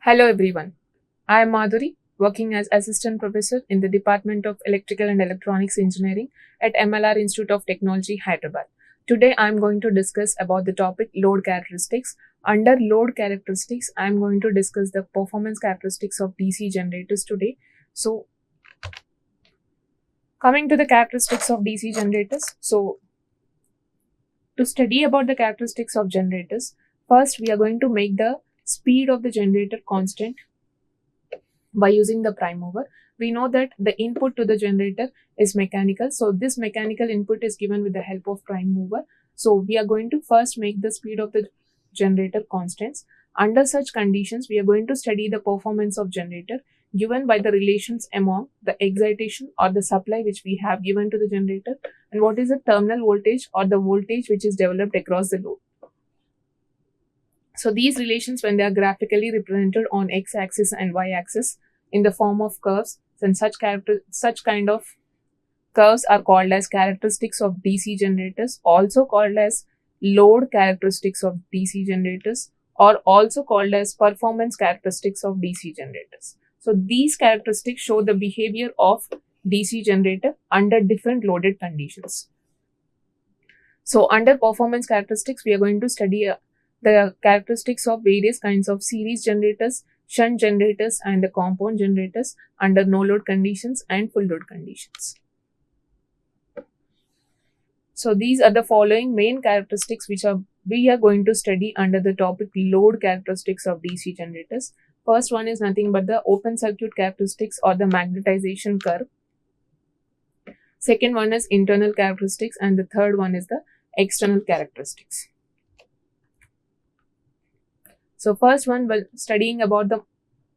Hello everyone. I am Madhuri, working as Assistant Professor in the Department of Electrical and Electronics Engineering at MLR Institute of Technology, Hyderabad. Today I am going to discuss about the topic load characteristics. Under load characteristics, I am going to discuss the performance characteristics of DC generators today. So, coming to the characteristics of DC generators. To study about the characteristics of generators, first we are going to make the speed of the generator constant by using the prime mover. We know that the input to the generator is mechanical. So this mechanical input is given with the help of prime mover. So we are going to first make the speed of the generator constants. Under such conditions, we are going to study the performance of generator given by the relations among the excitation or the supply which we have given to the generator and what is the terminal voltage or the voltage which is developed across the load. So these relations, when they are graphically represented on x-axis and y-axis in the form of curves, then such kind of curves are called as characteristics of DC generators, also called as load characteristics of DC generators, or also called as performance characteristics of DC generators. So these characteristics show the behavior of DC generator under different loaded conditions. So under performance characteristics, we are going to study the characteristics of various kinds of series generators, shunt generators, and the compound generators under no load conditions and full load conditions. So these are the following main characteristics which we are going to study under the topic load characteristics of DC generators. First one is nothing but the open circuit characteristics or the magnetization curve. Second one is internal characteristics, and the third one is the external characteristics. So first one, while studying about the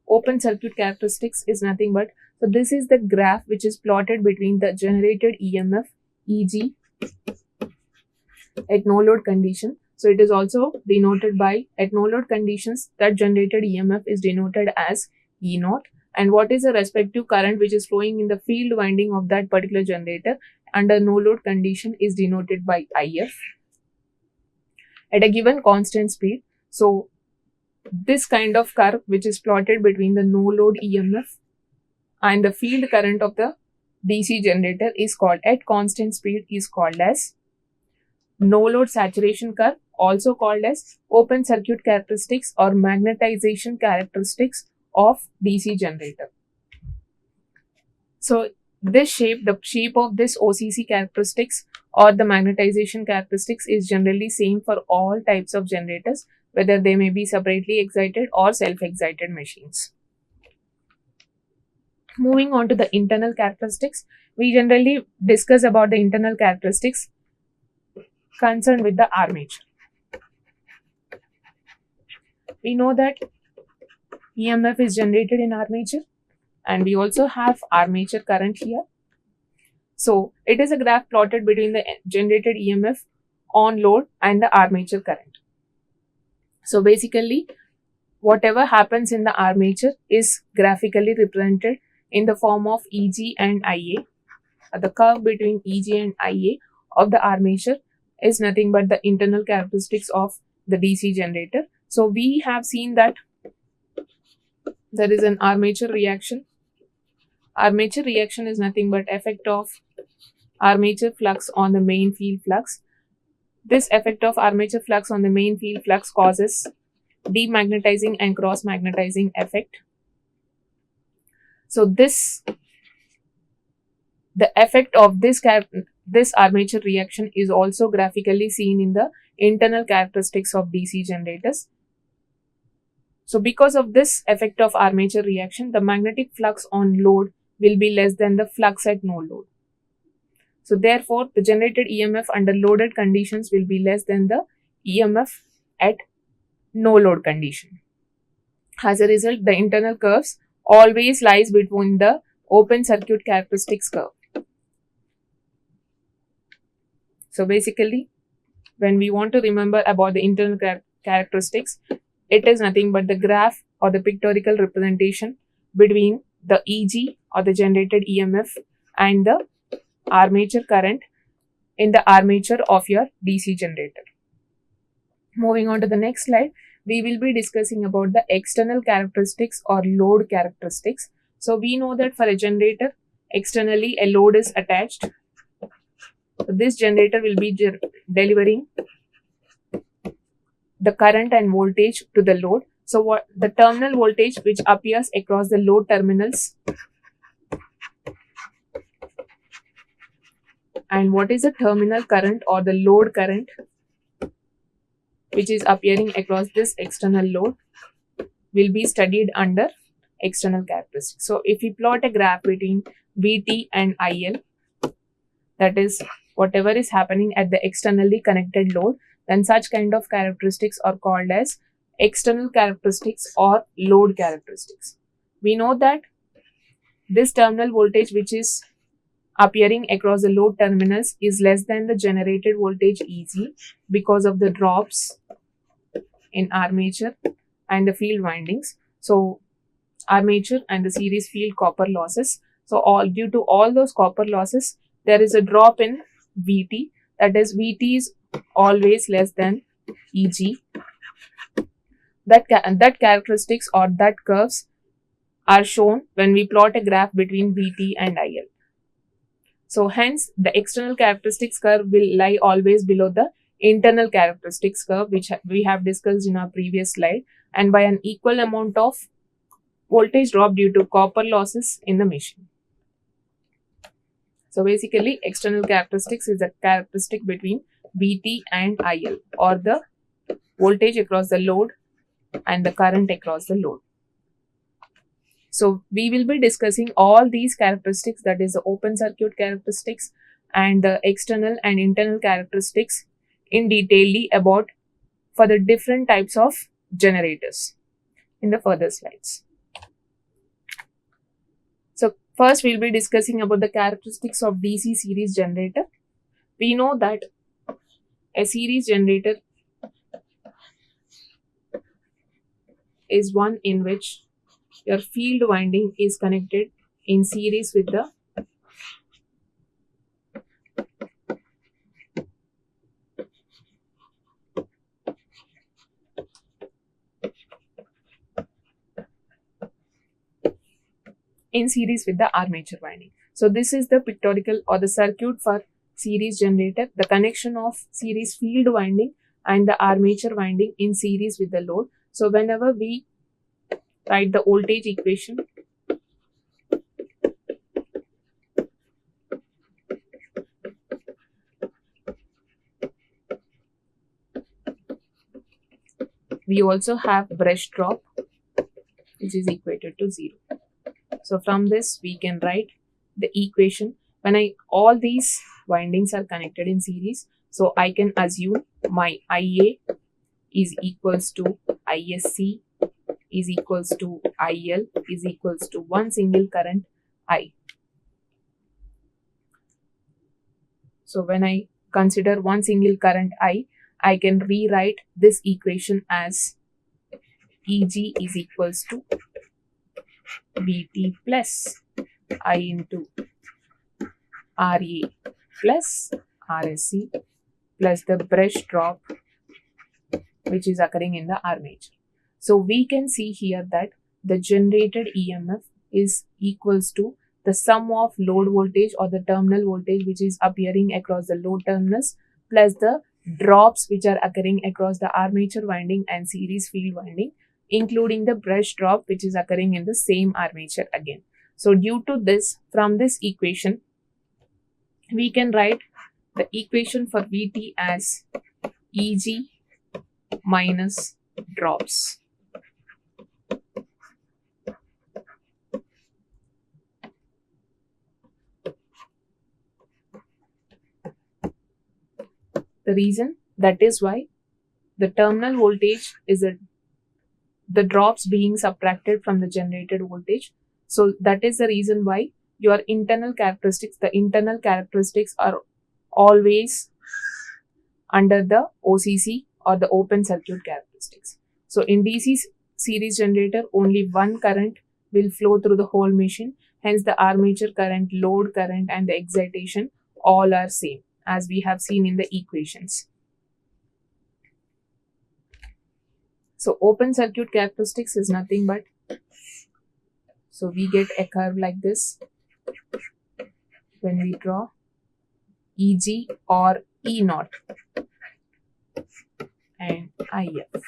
open circuit characteristics is nothing but, so this is the graph which is plotted between the generated EMF, EG, at no load condition. So it is also denoted by, at no load conditions, that generated EMF is denoted as E0, and what is the respective current which is flowing in the field winding of that particular generator under no load condition is denoted by IF at a given constant speed. So this kind of curve which is plotted between the no load EMF and the field current of the DC generator is called, at constant speed, is called as no load saturation curve, also called as open circuit characteristics or magnetization characteristics of DC generator. So this shape, the shape of this OCC characteristics or the magnetization characteristics is generally same for all types of generators, whether they may be separately excited or self-excited machines. Moving on to the internal characteristics, we generally discuss about the internal characteristics concerned with the armature. We know that EMF is generated in armature and we also have armature current here. So it is a graph plotted between the generated EMF on load and the armature current. So basically, whatever happens in the armature is graphically represented in the form of EG and IA. The curve between EG and IA of the armature is nothing but the internal characteristics of the DC generator. So we have seen that there is an armature reaction. Armature reaction is nothing but effect of armature flux on the main field flux. This effect of armature flux on the main field flux causes demagnetizing and cross magnetizing effect. So the effect of this armature reaction is also graphically seen in the internal characteristics of DC generators. So because of this effect of armature reaction, the magnetic flux on load will be less than the flux at no load. So therefore, the generated EMF under loaded conditions will be less than the EMF at no load condition. As a result, the internal curves always lies between the open circuit characteristics curve. So basically, when we want to remember about the internal characteristics, it is nothing but the graph or the pictorial representation between the EG or the generated EMF and the armature current in the armature of your DC generator. Moving on to the next slide, we will be discussing about the external characteristics or load characteristics. So we know that for a generator, externally a load is attached. So this generator will be delivering the current and voltage to the load. So what the terminal voltage which appears across the load terminals, and what is the terminal current or the load current which is appearing across this external load will be studied under external characteristics. So if we plot a graph between Vt and IL, that is whatever is happening at the externally connected load, then such kind of characteristics are called as external characteristics or load characteristics. We know that this terminal voltage which is appearing across the load terminals is less than the generated voltage Eg because of the drops in armature and the field windings. So armature and the series field copper losses. So due to all those copper losses, there is a drop in Vt. That is, Vt is always less than Eg. That characteristics or that curves are shown when we plot a graph between Vt and IL. So hence the external characteristics curve will lie always below the internal characteristics curve, which we have discussed in our previous slide, and by an equal amount of voltage drop due to copper losses in the machine. So basically, external characteristics is a characteristic between Vt and IL, or the voltage across the load and the current across the load. So we will be discussing all these characteristics, that is the open circuit characteristics and the external and internal characteristics in detail about for the different types of generators in the further slides. So first we'll be discussing about the characteristics of DC series generator. We know that a series generator is one in which your field winding is connected in series with the armature winding. So this is the pictorial or the circuit for series generator, the connection of series field winding and the armature winding in series with the load. So whenever we write the voltage equation, we also have brush drop which is equated to 0. So from this we can write the equation when all these windings are connected in series. So I can assume my Ia is equals to Isc is equals to IL is equals to one single current I. So when I consider one single current I can rewrite this equation as Eg is equals to Vt plus I into Ra plus Rsc plus the brush drop which is occurring in the armature. So we can see here that the generated EMF is equals to the sum of load voltage or the terminal voltage which is appearing across the load terminals plus the drops which are occurring across the armature winding and series field winding, including the brush drop which is occurring in the same armature again. So due to this, from this equation, we can write the equation for Vt as Eg minus drops. The reason, that is why the terminal voltage is the drops being subtracted from the generated voltage. So that is the reason why your internal characteristics, the internal characteristics are always under the OCC or the open circuit characteristics. So in DC series generator, only one current will flow through the whole machine. Hence the armature current, load current and the excitation all are same as we have seen in the equations. So open circuit characteristics is nothing but, so we get a curve like this when we draw EG or E0 and IF.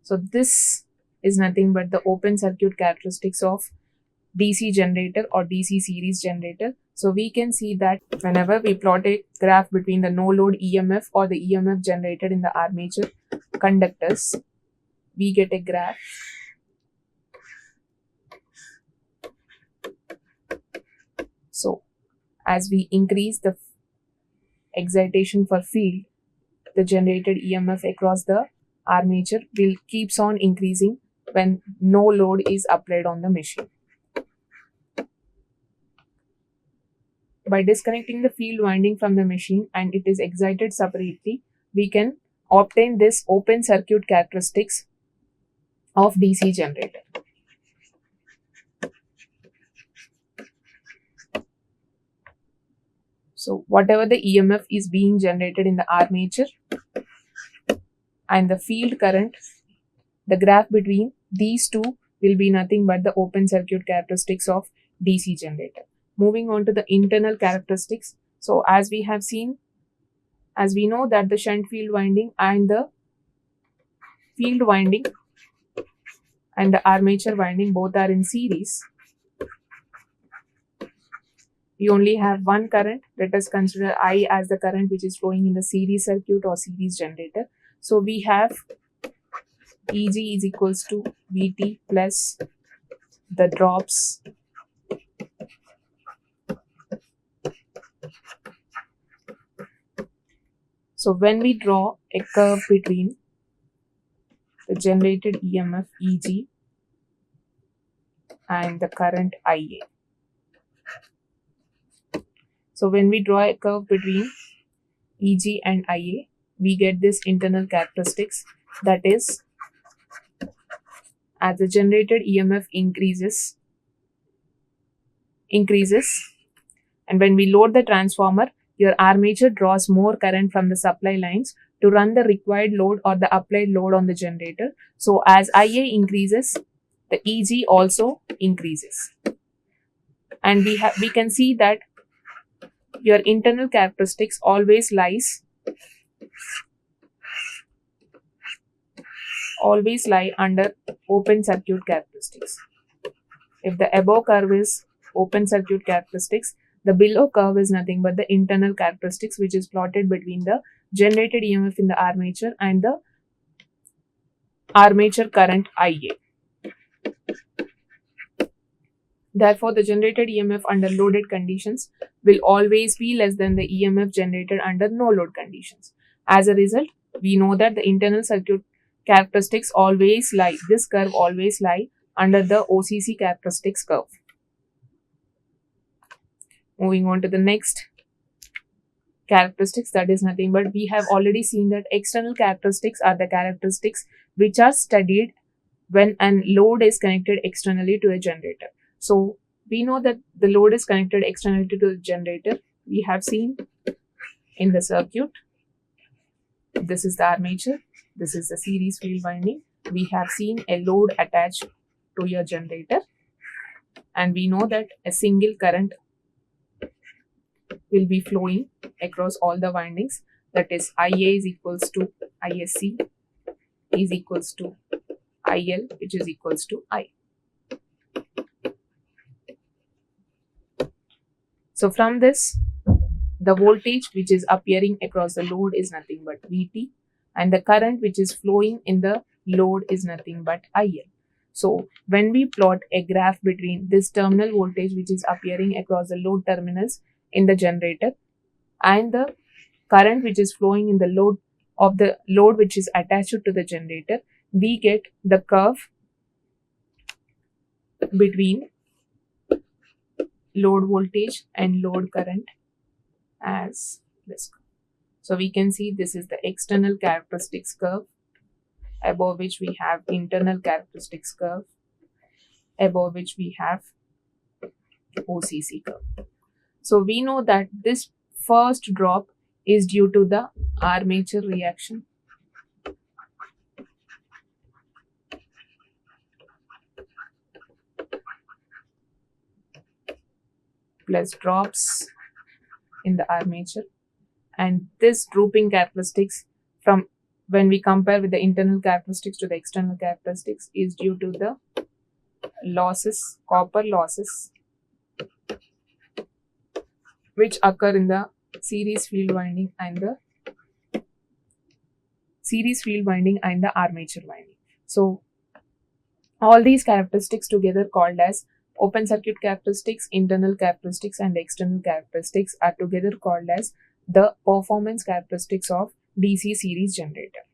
So this is nothing but the open circuit characteristics of DC generator or DC series generator. So we can see that whenever we plot a graph between the no load EMF or the EMF generated in the armature conductors, we get a graph so as we increase the excitation for field, the generated EMF across the armature will keeps on increasing when no load is applied on the machine. By disconnecting the field winding from the machine and it is excited separately, we can obtain this open circuit characteristics of DC generator. So whatever the EMF is being generated in the armature and the field current, the graph between these two will be nothing but the open circuit characteristics of DC generator. Moving on to the internal characteristics. So as we have seen, as we know that the shunt field winding and the field winding and the armature winding both are in series. We only have one current. Let us consider I as the current which is flowing in the series circuit or series generator. So we have EG is equals to VT plus the drops So when we draw a curve between the generated EMF EG and the current IA. So when we draw a curve between EG and IA, we get this internal characteristics, that is, as the generated EMF increases, and when we load the transformer, your armature draws more current from the supply lines to run the required load or the applied load on the generator. So as IA increases, the EG also increases. And we can see that your internal characteristics always lie under open circuit characteristics. If the above curve is open circuit characteristics, the below curve is nothing but the internal characteristics which is plotted between the generated EMF in the armature and the armature current IA. Therefore, the generated EMF under loaded conditions will always be less than the EMF generated under no load conditions. As a result, we know that the internal circuit characteristics always lie, this curve always lie under the OCC characteristics curve. Moving on to the next characteristics, that is nothing but we have already seen that external characteristics are the characteristics which are studied when a load is connected externally to a generator. So we know that the load is connected externally to the generator. We have seen in the circuit, this is the armature, this is the series field winding. We have seen a load attached to your generator, and we know that a single current will be flowing across all the windings, that is IA is equals to ISC is equals to IL, which is equals to I. So from this, the voltage which is appearing across the load is nothing but VT, and the current which is flowing in the load is nothing but IL. So when we plot a graph between this terminal voltage which is appearing across the load terminals in the generator and the current which is flowing in the load of the load which is attached to the generator, we get the curve between load voltage and load current as this. So we can see this is the external characteristics curve, above which we have internal characteristics curve, above which we have OCC curve. So we know that this first drop is due to the armature reaction, plus drops in the armature, and this drooping characteristics from when we compare with the internal characteristics to the external characteristics is due to the losses, copper losses, which occur in the series field winding and the armature winding. So all these characteristics together called as open circuit characteristics, internal characteristics and external characteristics are together called as the performance characteristics of DC series generator.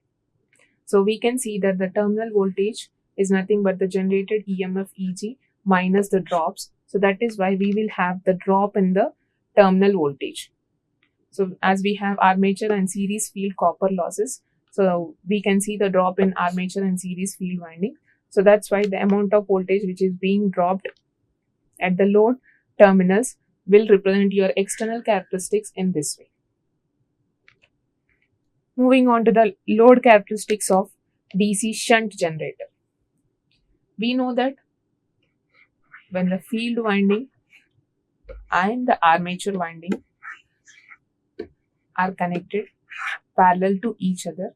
So we can see that the terminal voltage is nothing but the generated EMF EG minus the drops. So that is why we will have the drop in the terminal voltage. So as we have armature and series field copper losses, so we can see the drop in armature and series field winding. So that's why the amount of voltage which is being dropped at the load terminals will represent your external characteristics in this way. Moving on to the load characteristics of DC shunt generator. We know that when the field winding and the armature winding are connected parallel to each other,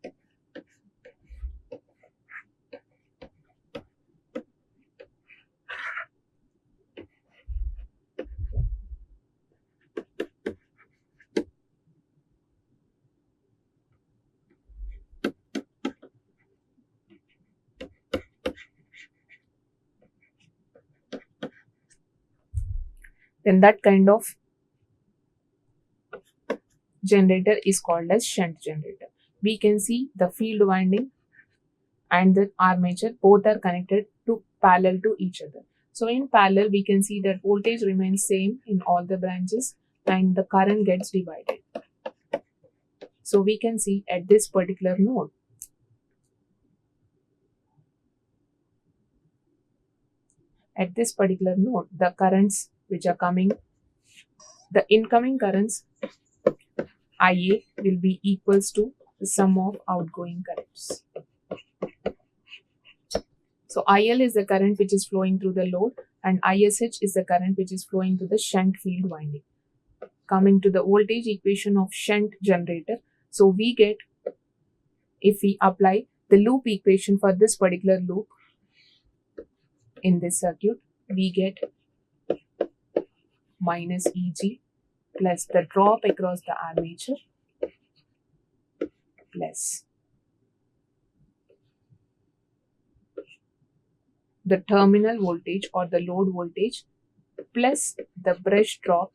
then that kind of generator is called as shunt generator. We can see the field winding and the armature both are connected to parallel to each other. So in parallel we can see that voltage remains same in all the branches and the current gets divided. So we can see at this particular node, the currents which are coming, the incoming currents IA will be equals to the sum of outgoing currents. So IL is the current which is flowing through the load and ISH is the current which is flowing through the shunt field winding. Coming to the voltage equation of shunt generator, so we get, if we apply the loop equation for this particular loop in this circuit, we get minus EG plus the drop across the armature plus the terminal voltage or the load voltage plus the brush drop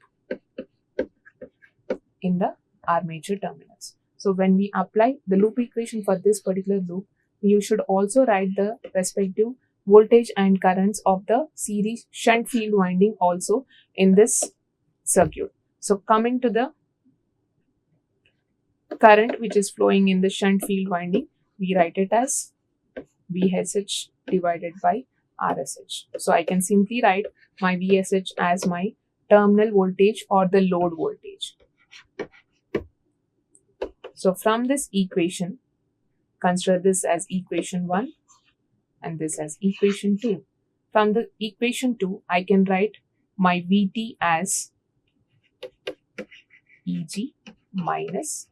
in the armature terminals. So when we apply the loop equation for this particular loop, you should also write the respective voltage and currents of the series shunt field winding also in this circuit. So coming to the current which is flowing in the shunt field winding, we write it as VSH divided by RSH. So I can simply write my VSH as my terminal voltage or the load voltage. So from this equation, consider this as equation 1 and this as equation 2. From the equation 2, I can write my VT as EG minus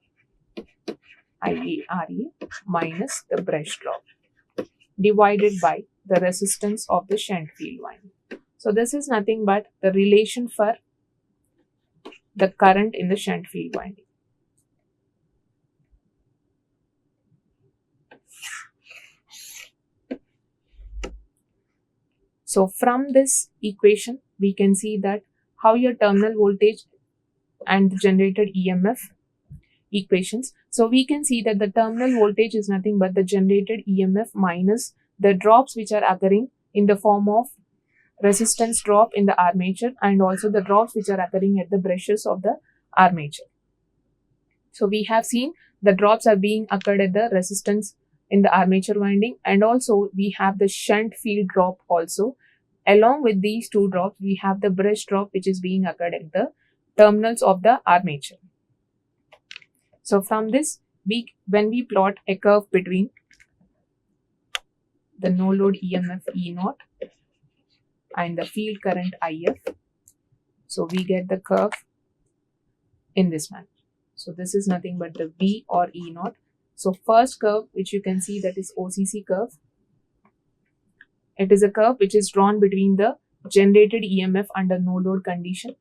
IARA minus the brush drop divided by the resistance of the shunt field winding. So this is nothing but the relation for the current in the shunt field winding. So from this equation, we can see that how your terminal voltage and the generated EMF equations. So we can see that the terminal voltage is nothing but the generated EMF minus the drops which are occurring in the form of resistance drop in the armature and also the drops which are occurring at the brushes of the armature. So we have seen the drops are being occurred at the resistance in the armature winding, and also we have the shunt field drop also. Along with these two drops, we have the brush drop which is being occurred at the terminals of the armature. So from this, when we plot a curve between the no load EMF E0 and the field current IF, So we get the curve in this manner. So this is nothing but the V or E0. So first curve which you can see, that is OCC curve. It is a curve which is drawn between the generated EMF under no load condition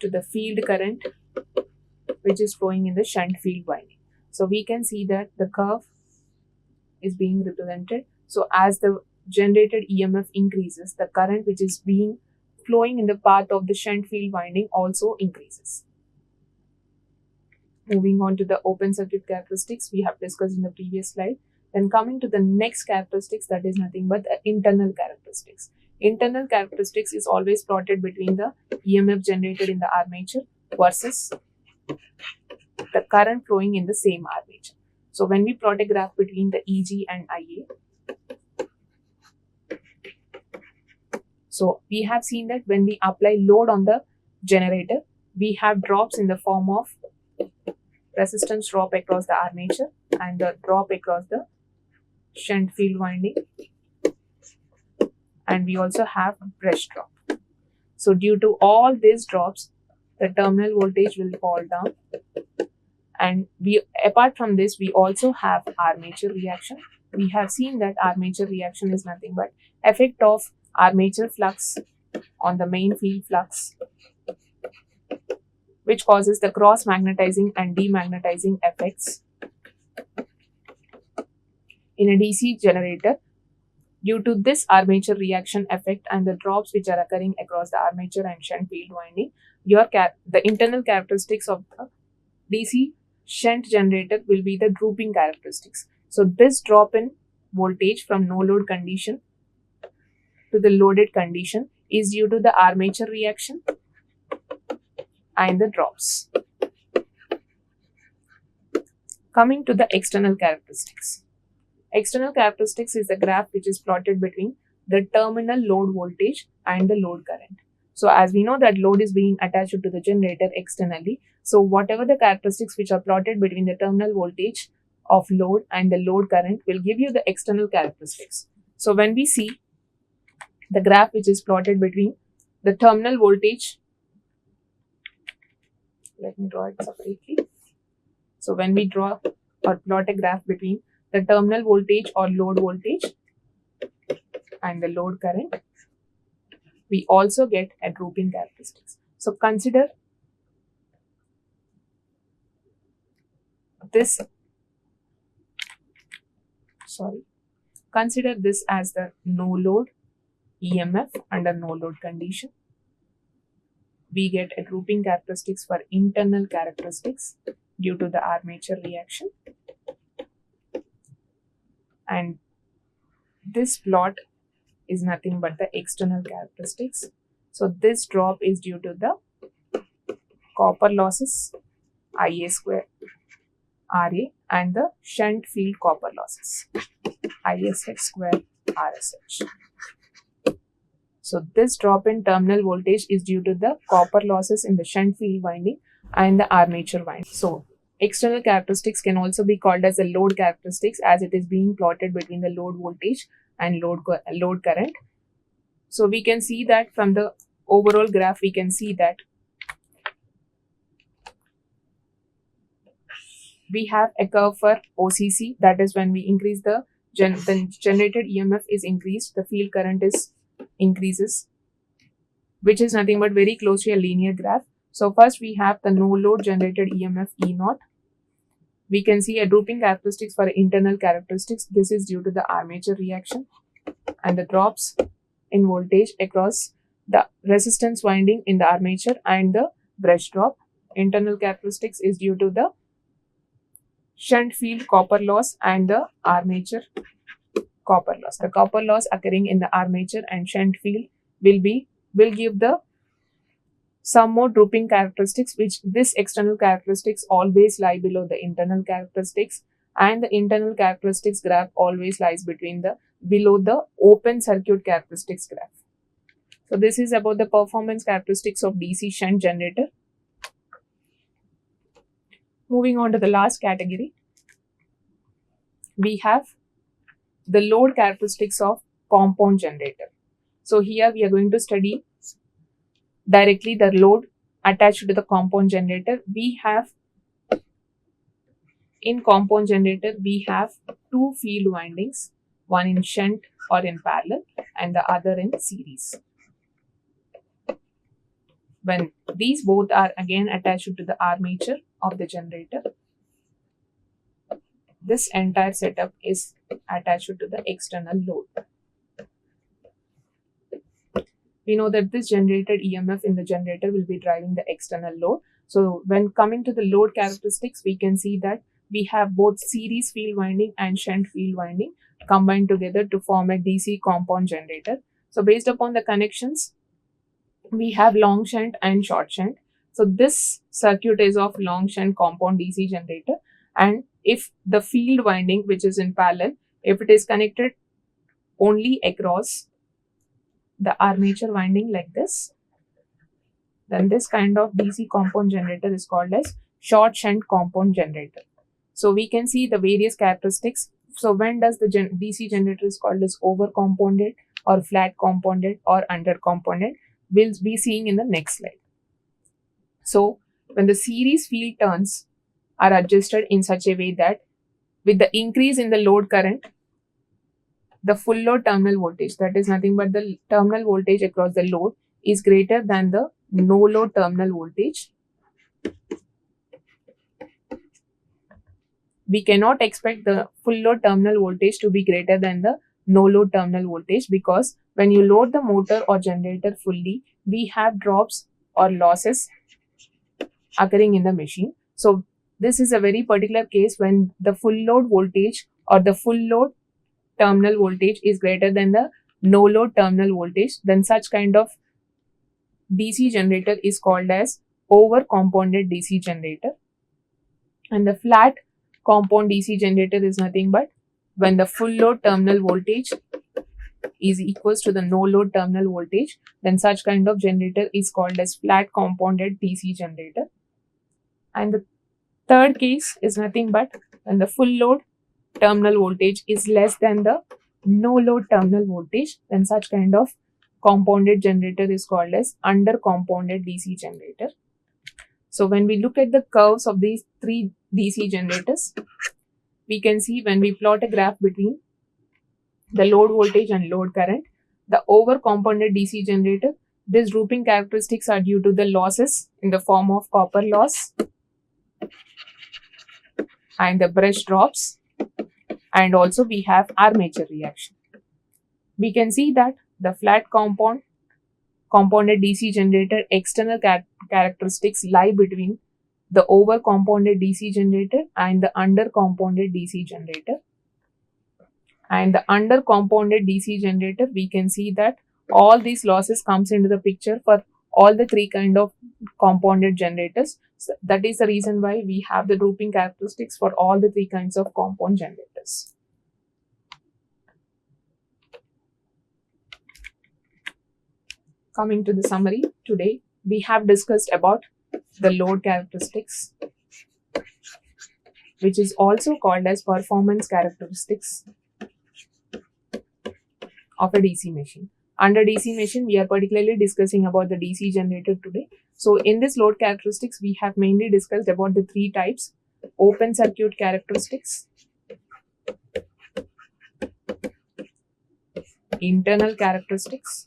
to the field current which is flowing in the shunt field winding. So we can see that the curve is being represented. So as the generated EMF increases, the current which is being flowing in the path of the shunt field winding also increases. Moving on to the open circuit characteristics we have discussed in the previous slide. Then coming to the next characteristics, that is nothing but the internal characteristics. Internal characteristics is always plotted between the EMF generated in the armature versus the current flowing in the same armature. So when we plot a graph between the EG and IA, so we have seen that when we apply load on the generator, we have drops in the form of resistance drop across the armature and the drop across the shunt field winding, and we also have brush drop. So due to all these drops, the terminal voltage will fall down, and apart from this we also have armature reaction. We have seen that armature reaction is nothing but effect of armature flux on the main field flux, which causes the cross magnetizing and demagnetizing effects in a DC generator. Due to this armature reaction effect and the drops which are occurring across the armature and shunt field winding, the internal characteristics of the DC shunt generator will be the drooping characteristics. So this drop in voltage from no load condition to the loaded condition is due to the armature reaction and the drops. Coming to the external characteristics. External characteristics is the graph which is plotted between the terminal load voltage and the load current. So as we know that load is being attached to the generator externally, so whatever the characteristics which are plotted between the terminal voltage of load and the load current will give you the external characteristics. So when we see the graph which is plotted between the terminal voltage, let me draw it separately. So when we draw or plot a graph between the terminal voltage or load voltage and the load current, we also get a drooping characteristics. So consider this as the no load EMF under no load condition. We get a drooping characteristics for internal characteristics due to the armature reaction, and this plot is nothing but the external characteristics. So this drop is due to the copper losses Ia square Ra and the shunt field copper losses ISH square RSH. So this drop in terminal voltage is due to the copper losses in the shunt field winding and the armature winding. So external characteristics can also be called as the load characteristics, as it is being plotted between the load voltage and load current. So we can see that from the overall graph, we can see that we have a curve for OCC, that is when we increase the generated EMF is increased, the field current is increases, which is nothing but very close to a linear graph. So first we have the no load generated EMF E0. We can see a drooping characteristics for internal characteristics. This is due to the armature reaction and the drops in voltage across the resistance winding in the armature and the brush drop. Internal characteristics is due to the shunt field copper loss and the armature copper loss. The copper loss occurring in the armature and shunt field will give the some more drooping characteristics, which this external characteristics always lie below the internal characteristics, and the internal characteristics graph always lies below the open circuit characteristics graph. So this is about the performance characteristics of DC shunt generator. Moving on to the last category, we have the load characteristics of compound generator. So here we are going to study directly the load attached to the compound generator. In compound generator, we have two field windings, one in shunt or in parallel and the other in series. When these both are again attached to the armature of the generator, this entire setup is attached to the external load. We know that this generated EMF in the generator will be driving the external load. So when coming to the load characteristics, we can see that we have both series field winding and shunt field winding combined together to form a DC compound generator. So based upon the connections, we have long shunt and short shunt. So this circuit is of long shunt compound DC generator, and if the field winding, which is in parallel, if it is connected only across the armature winding like this, then this kind of DC compound generator is called as short shunt compound generator. So we can see the various characteristics. So when does the DC generator is called as over compounded or flat compounded or under compounded, we'll be seeing in the next slide. So when the series field turns are adjusted in such a way that with the increase in the load current, the full load terminal voltage, that is nothing but the terminal voltage across the load, is greater than the no load terminal voltage. We cannot expect the full load terminal voltage to be greater than the no load terminal voltage, because when you load the motor or generator fully, we have drops or losses occurring in the machine. So this is a very particular case when the full load voltage or the full load terminal voltage is greater than the no load terminal voltage, then such kind of DC generator is called as over compounded DC generator. And the flat compound DC generator is nothing but when the full load terminal voltage is equals to the no load terminal voltage, then such kind of generator is called as flat compounded DC generator. And the third case is nothing but when the full load terminal voltage is less than the no load terminal voltage, then such kind of compounded generator is called as under compounded DC generator. So when we look at the curves of these three DC generators, we can see when we plot a graph between the load voltage and load current, the over compounded DC generator, these drooping characteristics are due to the losses in the form of copper loss and the brush drops, and also we have armature reaction. We can see that the flat compounded DC generator external characteristics lie between the over compounded DC generator and the under compounded DC generator. And the under compounded DC generator, we can see that all these losses comes into the picture for all the three kind of compounded generators. So that is the reason why we have the drooping characteristics for all the three kinds of compound generators. Coming to the summary, today we have discussed about the load characteristics, which is also called as performance characteristics of a DC machine. Under DC machine, we are particularly discussing about the DC generator today. So in this load characteristics, we have mainly discussed about the three types: open circuit characteristics, internal characteristics,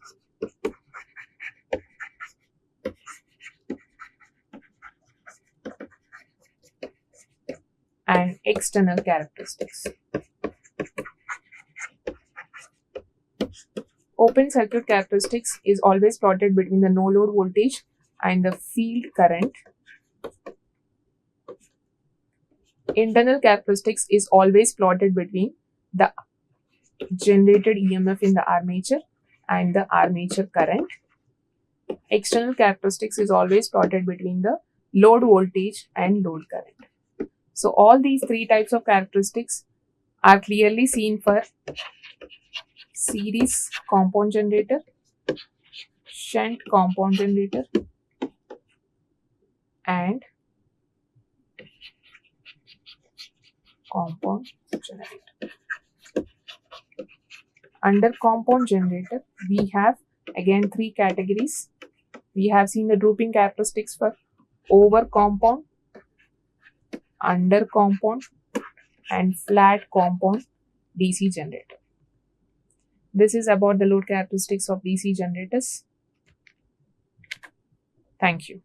and external characteristics. Open circuit characteristics is always plotted between the no load voltage and the field current. Internal characteristics is always plotted between the generated EMF in the armature and the armature current. External characteristics is always plotted between the load voltage and load current. So all these three types of characteristics are clearly seen for series compound generator, shunt compound generator, and compound generator. Under compound generator, we have again three categories. We have seen the drooping characteristics for over compound, under compound, and flat compound DC generator. This is about the load characteristics of DC generators. Thank you.